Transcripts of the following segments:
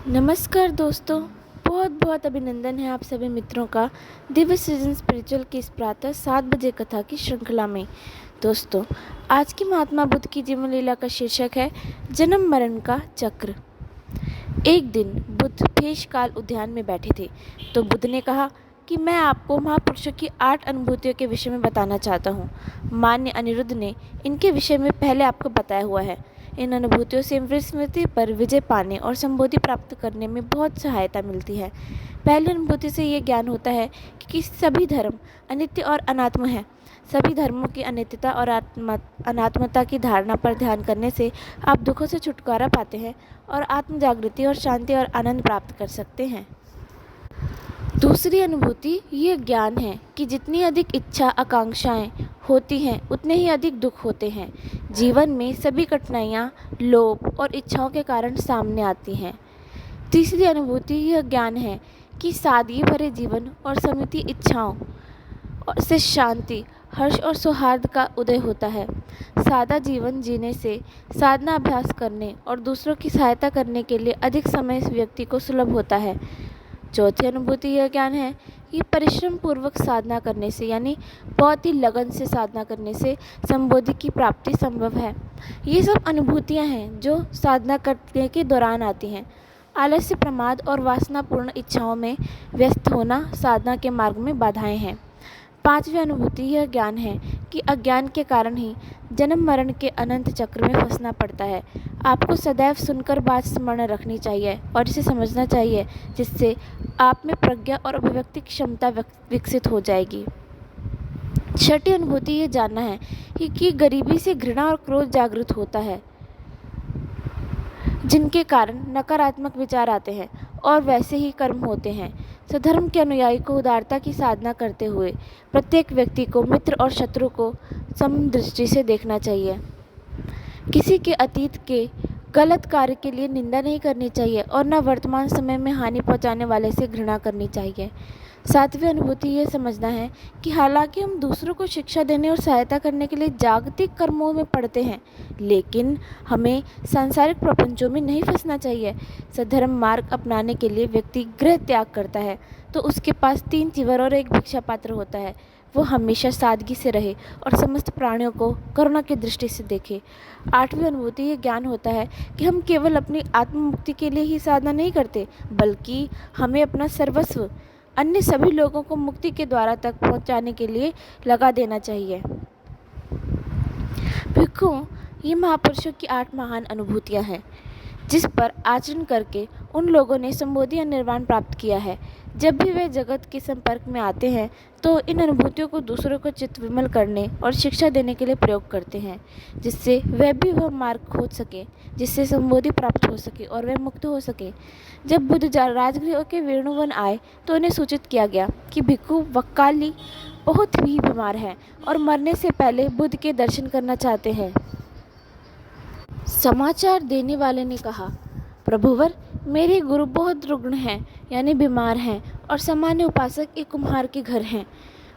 नमस्कार दोस्तों, बहुत बहुत अभिनंदन है आप सभी मित्रों का दिव्य सृजन स्पिरिचुअल की इस प्रातः 7 बजे कथा की श्रृंखला में। दोस्तों, आज की महात्मा बुद्ध की जीवन लीला का शीर्षक है जन्म मरण का चक्र। एक दिन बुद्ध भेषकाल उद्यान में बैठे थे तो बुद्ध ने कहा कि मैं आपको महापुरुषों की 8 अनुभूतियों के विषय में बताना चाहता हूँ। मान्य अनिरुद्ध ने इनके विषय में पहले आपको बताया हुआ है। इन अनुभूतियों से स्मृति पर विजय पाने और संबोधि प्राप्त करने में बहुत सहायता मिलती है। पहली अनुभूति से ये ज्ञान होता है कि सभी धर्म अनित्य और अनात्म है। सभी धर्मों की अनित्यता और अनात्मता की धारणा पर ध्यान करने से आप दुखों से छुटकारा पाते हैं और आत्म जागृति और शांति और आनंद प्राप्त कर सकते हैं। दूसरी अनुभूति यह ज्ञान है कि जितनी अधिक इच्छा आकांक्षाएं होती हैं उतने ही अधिक दुख होते हैं। जीवन में सभी कठिनाइयां लोभ और इच्छाओं के कारण सामने आती हैं। तीसरी अनुभूति यह ज्ञान है कि सादगी भरे जीवन और सीमित इच्छाओं से शांति, हर्ष और सौहार्द का उदय होता है। सादा जीवन जीने से साधना अभ्यास करने और दूसरों की सहायता करने के लिए अधिक समय इस व्यक्ति को सुलभ होता है। चौथी अनुभूति यह ज्ञान है कि परिश्रम पूर्वक साधना करने से यानी बहुत ही लगन से साधना करने से संबोधि की प्राप्ति संभव है। ये सब अनुभूतियाँ हैं जो साधना करने के दौरान आती हैं। आलस्य, प्रमाद और वासनापूर्ण इच्छाओं में व्यस्त होना साधना के मार्ग में बाधाएं हैं। पांचवी अनुभूति यह ज्ञान है कि अज्ञान के कारण ही जन्म मरण के अनंत चक्र में फंसना पड़ता है। आपको सदैव सुनकर बात स्मरण रखनी चाहिए और इसे समझना चाहिए, जिससे आप में प्रज्ञा और अभिव्यक्ति क्षमता विकसित हो जाएगी। छठी अनुभूति ये जानना है कि गरीबी से घृणा और क्रोध जागृत होता है, जिनके कारण नकारात्मक विचार आते हैं और वैसे ही कर्म होते हैं। सधर्म के अनुयायी को उदारता की साधना करते हुए प्रत्येक व्यक्ति को मित्र और शत्रु को समदृष्टि से देखना चाहिए। किसी के अतीत के गलत कार्य के लिए निंदा नहीं करनी चाहिए और न वर्तमान समय में हानि पहुंचाने वाले से घृणा करनी चाहिए। सातवीं अनुभूति ये समझना है कि हालांकि हम दूसरों को शिक्षा देने और सहायता करने के लिए जागतिक कर्मों में पड़ते हैं, लेकिन हमें सांसारिक प्रपंचों में नहीं फंसना चाहिए। सधर्म मार्ग अपनाने के लिए व्यक्ति गृह त्याग करता है तो उसके पास 3 चीवर और 1 भिक्षा पात्र होता है। वो हमेशा सादगी से रहे और समस्त प्राणियों को करुणा की दृष्टि से देखे। 8वीं अनुभूति ये ज्ञान होता है कि हम केवल अपनी आत्म मुक्ति के लिए ही साधना नहीं करते, बल्कि हमें अपना सर्वस्व अन्य सभी लोगों को मुक्ति के द्वारा तक पहुंचाने के लिए लगा देना चाहिए। भिक्षुओं, ये महापुरुषों की 8 महान अनुभूतियां हैं जिस पर आचरण करके उन लोगों ने संबोधि या निर्वाण प्राप्त किया है। जब भी वे जगत के संपर्क में आते हैं तो इन अनुभूतियों को दूसरों को चित्त विमल करने और शिक्षा देने के लिए प्रयोग करते हैं, जिससे वह भी वह मार्ग खोज सके जिससे संबोधि प्राप्त हो सके और वह मुक्त हो सके। जब बुद्ध राजगृह के वेणुवन आए तो उन्हें सूचित किया गया कि भिक्षु वक्काली बहुत ही बीमार हैं और मरने से पहले बुद्ध के दर्शन करना चाहते हैं। समाचार देने वाले ने कहा, प्रभुवर, मेरे गुरु बहुत रुग्ण हैं यानी बीमार हैं और सामान्य उपासक एक कुम्हार के घर हैं।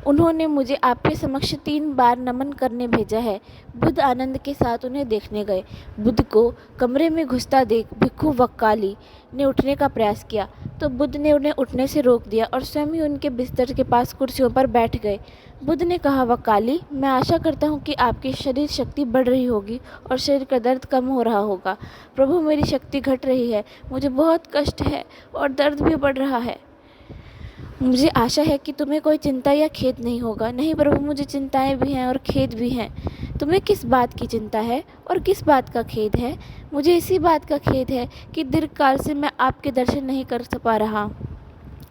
उन्होंने मुझे आपके समक्ष 3 बार नमन करने भेजा है। बुद्ध आनंद के साथ उन्हें देखने गए। बुद्ध को कमरे में घुसता देख भिक्षु वक्काली ने उठने का प्रयास किया तो बुद्ध ने उन्हें उठने से रोक दिया और स्वयं ही उनके बिस्तर के पास कुर्सियों पर बैठ गए। बुद्ध ने कहा, वक्काली, मैं आशा करता हूँ कि आपकी शरीर शक्ति बढ़ रही होगी और शरीर का दर्द कम हो रहा होगा। प्रभु, मेरी शक्ति घट रही है, मुझे बहुत कष्ट है और दर्द भी बढ़ रहा है। मुझे आशा है कि तुम्हें कोई चिंता या खेद नहीं होगा। नहीं प्रभु, मुझे चिंताएं भी हैं और खेद भी हैं। तुम्हें किस बात की चिंता है और किस बात का खेद है? मुझे इसी बात का खेद है कि दीर्घ काल से मैं आपके दर्शन नहीं कर पा रहा।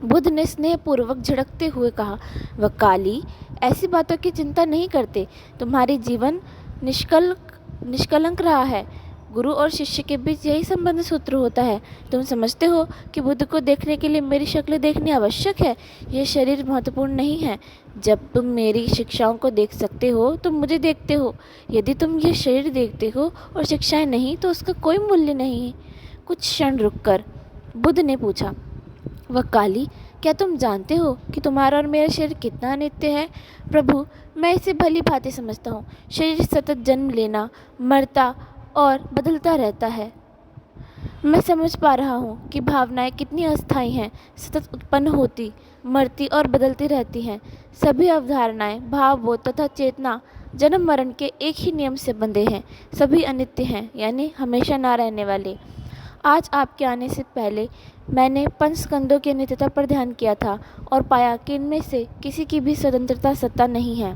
बुद्ध ने स्नेहपूर्वक झिड़कते हुए कहा, वक्काली, ऐसी बातों की चिंता नहीं करते। तुम्हारी जीवन निष्कलंक रहा है। गुरु और शिष्य के बीच यही संबंध सूत्र होता है। तुम समझते हो कि बुद्ध को देखने के लिए मेरी शक्ल देखनी आवश्यक है। यह शरीर महत्वपूर्ण नहीं है। जब तुम मेरी शिक्षाओं को देख सकते हो तो मुझे देखते हो। यदि तुम यह शरीर देखते हो और शिक्षाएं नहीं तो उसका कोई मूल्य नहीं है। कुछ क्षण रुककर बुद्ध ने पूछा, वक्काली, क्या तुम जानते हो कि तुम्हारा और मेरा शरीर कितना अनित्य है? प्रभु, मैं इसे भली भांति समझता हूँ। शरीर सतत जन्म लेना, मरता और बदलता रहता है। मैं समझ पा रहा हूँ कि भावनाएं कितनी अस्थायी हैं, सतत उत्पन्न होती, मरती और बदलती रहती हैं। सभी अवधारणाएं, भाव, बोध तथा चेतना जन्म मरण के एक ही नियम से बंधे हैं। सभी अनित्य हैं, यानी हमेशा ना रहने वाले। आज आपके आने से पहले मैंने पंचस्कंदों की अनित्यता पर ध्यान किया था और पाया कि इनमें से किसी की भी स्वतंत्रता सत्ता नहीं है।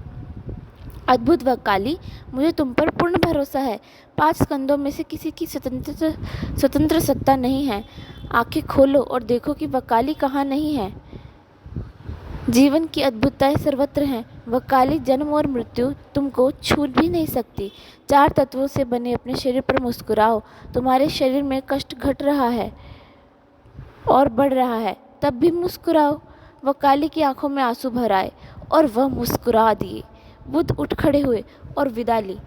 अद्भुत वक्काली, मुझे तुम पर पूर्ण भरोसा है। 5 स्कंदों में से किसी की स्वतंत्र सत्ता नहीं है। आंखें खोलो और देखो कि वक्काली कहाँ नहीं है। जीवन की अद्भुतताएं सर्वत्र हैं। वक्काली, जन्म और मृत्यु तुमको छू भी नहीं सकती। 4 तत्वों से बने अपने शरीर पर मुस्कुराओ। तुम्हारे शरीर में कष्ट घट रहा है और बढ़ रहा है, तब भी मुस्कुराओ। वक्काली की आंखों में आंसू भर आए और वह मुस्कुरा दिए। बुद्ध उठ खड़े हुए और विदा ली।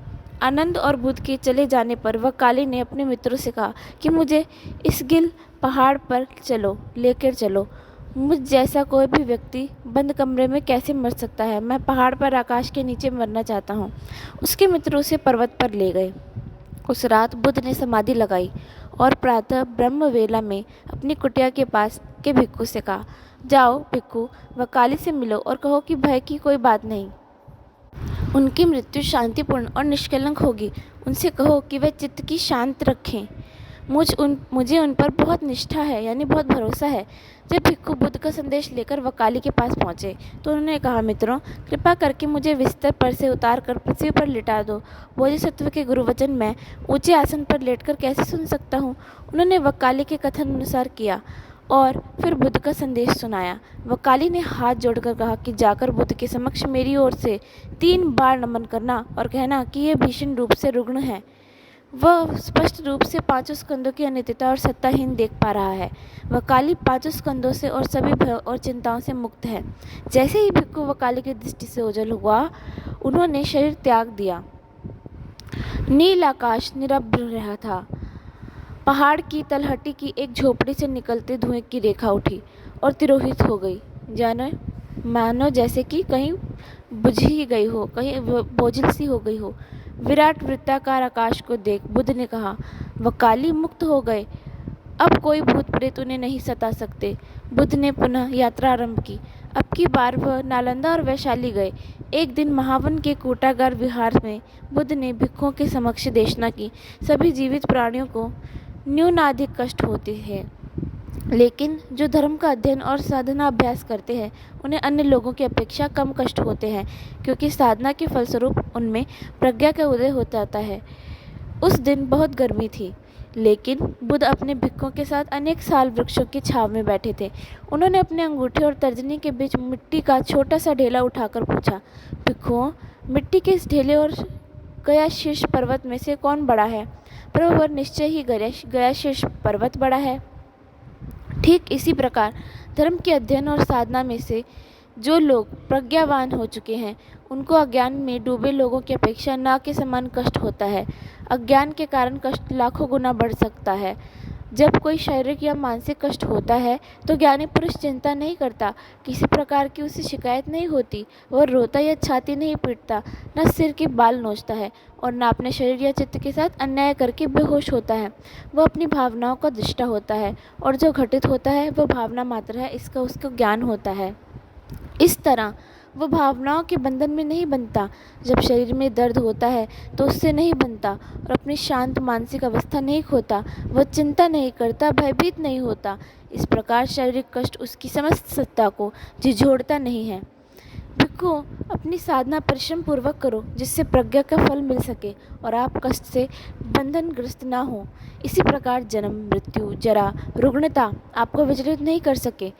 आनंद और बुद्ध के चले जाने पर वक्काली ने अपने मित्रों से कहा कि मुझे इस गिल पहाड़ पर लेकर चलो। मुझ जैसा कोई भी व्यक्ति बंद कमरे में कैसे मर सकता है? मैं पहाड़ पर आकाश के नीचे मरना चाहता हूँ। उसके मित्र उसे पर्वत पर ले गए। उस रात बुद्ध ने समाधि लगाई और प्रातः ब्रह्म वेला में अपनी कुटिया के पास के भिक्खु से कहा, जाओ भिक्खु, वक्काली से मिलो और कहो कि भय की कोई बात नहीं। उनकी मृत्यु शांतिपूर्ण और निष्कलंक होगी। उनसे कहो कि वे चित्त की शांत रखें। मुझे उन पर बहुत निष्ठा है, यानी बहुत भरोसा है। जब भिक्खु बुद्ध का संदेश लेकर वक्काली के पास पहुंचे तो उन्होंने कहा, मित्रों, कृपा करके मुझे बिस्तर पर से उतार कर पृथ्वी पर लिटा दो। बोधिसत्व के गुरुवचन मैं ऊंचे आसन पर लेटकर कैसे सुन सकता हूँ? उन्होंने वक्काली के कथन अनुसार किया और फिर बुद्ध का संदेश सुनाया। वक्काली ने हाथ जोड़कर कहा कि जाकर बुद्ध के समक्ष मेरी ओर से 3 बार नमन करना और कहना कि यह भीषण रूप से रुग्ण है। वह स्पष्ट रूप से 5 स्कंदों की अनित्यता और सत्ताहीन देख पा रहा है। वक्काली 5 स्कंदों से और सभी भय और चिंताओं से मुक्त है। जैसे ही भिक्खु वक्काली की दृष्टि से ओझल हुआ, उन्होंने शरीर त्याग दिया। नील आकाश निरभ्र रहा था। पहाड़ की तलहटी की एक झोपड़ी से निकलते धुएं की रेखा उठी और तिरोहित हो गई, मानो जैसे कि कहीं बुझ ही गई हो, कहीं बोझिल सी हो गई हो। विराट वृत्ताकार आकाश को देख बुद्ध ने कहा, वक्काली मुक्त हो गए, अब कोई भूत प्रेत उन्हें नहीं सता सकते। बुद्ध ने पुनः यात्रा आरंभ की। अब की बार वह नालंदा और वैशाली गए। एक दिन महावन के कूटागार विहार में बुद्ध ने भिक्षुओं के समक्ष देशना की। सभी जीवित प्राणियों को न्यूनाधिक कष्ट होते हैं, लेकिन जो धर्म का अध्ययन और साधना अभ्यास करते हैं उन्हें अन्य लोगों की अपेक्षा कम कष्ट होते हैं, क्योंकि साधना के फलस्वरूप उनमें प्रज्ञा का उदय हो जाता है। उस दिन बहुत गर्मी थी, लेकिन बुद्ध अपने भिक्षुओं के साथ अनेक साल वृक्षों की छांव में बैठे थे। उन्होंने अपने अंगूठे और तर्जनी के बीच मिट्टी का छोटा सा ढेला उठाकर पूछा, भिक्षुओं, मिट्टी के इस ढेले और गया शीर्ष पर्वत में से कौन बड़ा है? प्रभुवर, निश्चय ही गया शीर्ष पर्वत बड़ा है। ठीक इसी प्रकार धर्म के अध्ययन और साधना में से जो लोग प्रज्ञावान हो चुके हैं उनको अज्ञान में डूबे लोगों की अपेक्षा न के समान कष्ट होता है। अज्ञान के कारण कष्ट लाखों गुना बढ़ सकता है। जब कोई शारीरिक या मानसिक कष्ट होता है तो ज्ञानी पुरुष चिंता नहीं करता, किसी प्रकार की उसे शिकायत नहीं होती। वह रोता या छाती नहीं पीटता, न सिर के बाल नोचता है और न अपने शरीर या चित्त के साथ अन्याय करके बेहोश होता है। वह अपनी भावनाओं का दृष्टा होता है और जो घटित होता है वह भावना मात्र है, इसका उसको ज्ञान होता है। इस तरह वह भावनाओं के बंधन में नहीं बनता। जब शरीर में दर्द होता है तो उससे नहीं बनता और अपनी शांत मानसिक अवस्था नहीं खोता। वह चिंता नहीं करता, भयभीत नहीं होता। इस प्रकार शारीरिक कष्ट उसकी समस्त सत्ता को झिझोड़ता नहीं है। भिक्षु, अपनी साधना परिश्रम पूर्वक करो, जिससे प्रज्ञा का फल मिल सके और आप कष्ट से बंधनग्रस्त ना हो। इसी प्रकार जन्म, मृत्यु, जरा, रुग्णता आपको विचलित नहीं कर सके।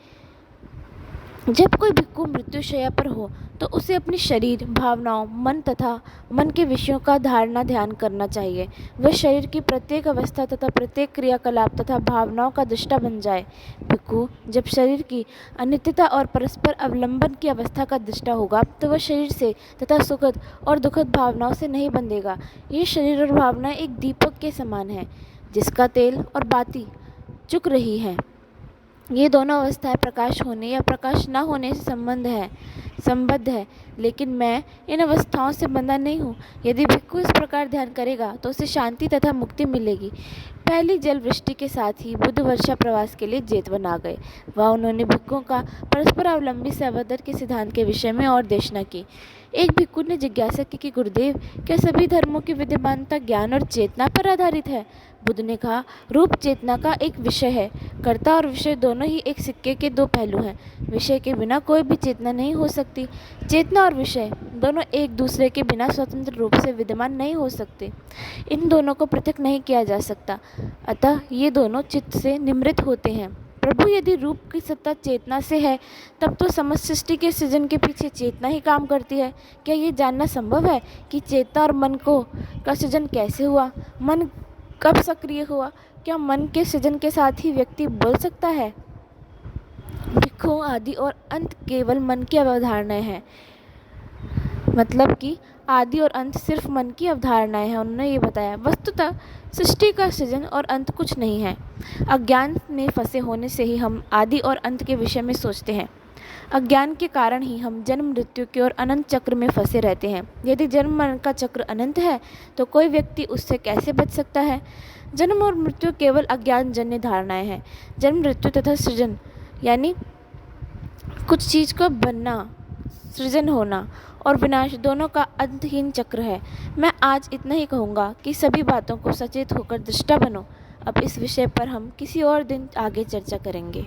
जब कोई भिक्षु मृत्युशैया पर हो तो उसे अपने शरीर, भावनाओं, मन तथा मन के विषयों का धारणा ध्यान करना चाहिए। वह शरीर की प्रत्येक अवस्था तथा प्रत्येक क्रियाकलाप तथा भावनाओं का दृष्टा बन जाए। भिक्षु जब शरीर की अनित्यता और परस्पर अवलंबन की अवस्था का दृष्टा होगा तो वह शरीर से तथा सुखद और दुखद भावनाओं से नहीं बंधेगा। ये शरीर और भावनाएं एक दीपक के समान है जिसका तेल और बाती चुक रही है। ये दोनों अवस्थाएं प्रकाश होने या प्रकाश न होने से संबंध है। संबद्ध है, लेकिन मैं इन अवस्थाओं से बंधा नहीं हूँ। यदि भिक्खु इस प्रकार ध्यान करेगा तो उसे शांति तथा मुक्ति मिलेगी। पहली जल वृष्टि के साथ ही बुद्ध वर्षा प्रवास के लिए जेतवन आ गए। वहाँ उन्होंने भिक्खुओं का परस्पर अवलंबी सहोदर के सिद्धांत के विषय में और देशना की। एक भिक्खु ने जिज्ञासा की कि गुरुदेव, क्या सभी धर्मों की विद्यमानता ज्ञान और चेतना पर आधारित है? बुद्ध ने कहा, रूप चेतना का एक विषय है। कर्ता और विषय दोनों ही एक सिक्के के दो पहलू हैं। विषय के बिना कोई भी चेतना नहीं हो सकती। चेतना और विषय दोनों एक दूसरे के बिना स्वतंत्र रूप से विद्यमान नहीं हो सकते। इन दोनों को पृथक नहीं किया जा सकता, अतः ये दोनों चित्त से निमृत होते हैं। प्रभु, यदि रूप की सत्ता चेतना से है, तब तो समस्त सृष्टि के सृजन के पीछे चेतना ही काम करती है। क्या ये जानना संभव है कि चेतना और मन का सृजन कैसे हुआ? मन कब सक्रिय हुआ? क्या मन के सृजन के साथ ही व्यक्ति बोल सकता है? भिक्खु, आदि और अंत केवल मन की अवधारणाएं हैं। मतलब कि आदि और अंत सिर्फ मन की अवधारणाएं हैं। उन्होंने ये बताया, वस्तुतः सृष्टि का सृजन और अंत कुछ नहीं है। अज्ञान में फंसे होने से ही हम आदि और अंत के विषय में सोचते हैं। अज्ञान के कारण ही हम जन्म मृत्यु के और अनंत चक्र में फंसे रहते हैं। यदि जन्म मरण का चक्र अनंत है तो कोई व्यक्ति उससे कैसे बच सकता है? जन्म और मृत्यु केवल अज्ञान जन्य धारणाएं हैं। जन्म, मृत्यु तथा सृजन यानी कुछ चीज का बनना, सृजन होना और विनाश दोनों का अंतहीन चक्र है। मैं आज इतना ही कहूँगा कि सभी बातों को सचेत होकर दृष्टा बनो। अब इस विषय पर हम किसी और दिन आगे चर्चा करेंगे।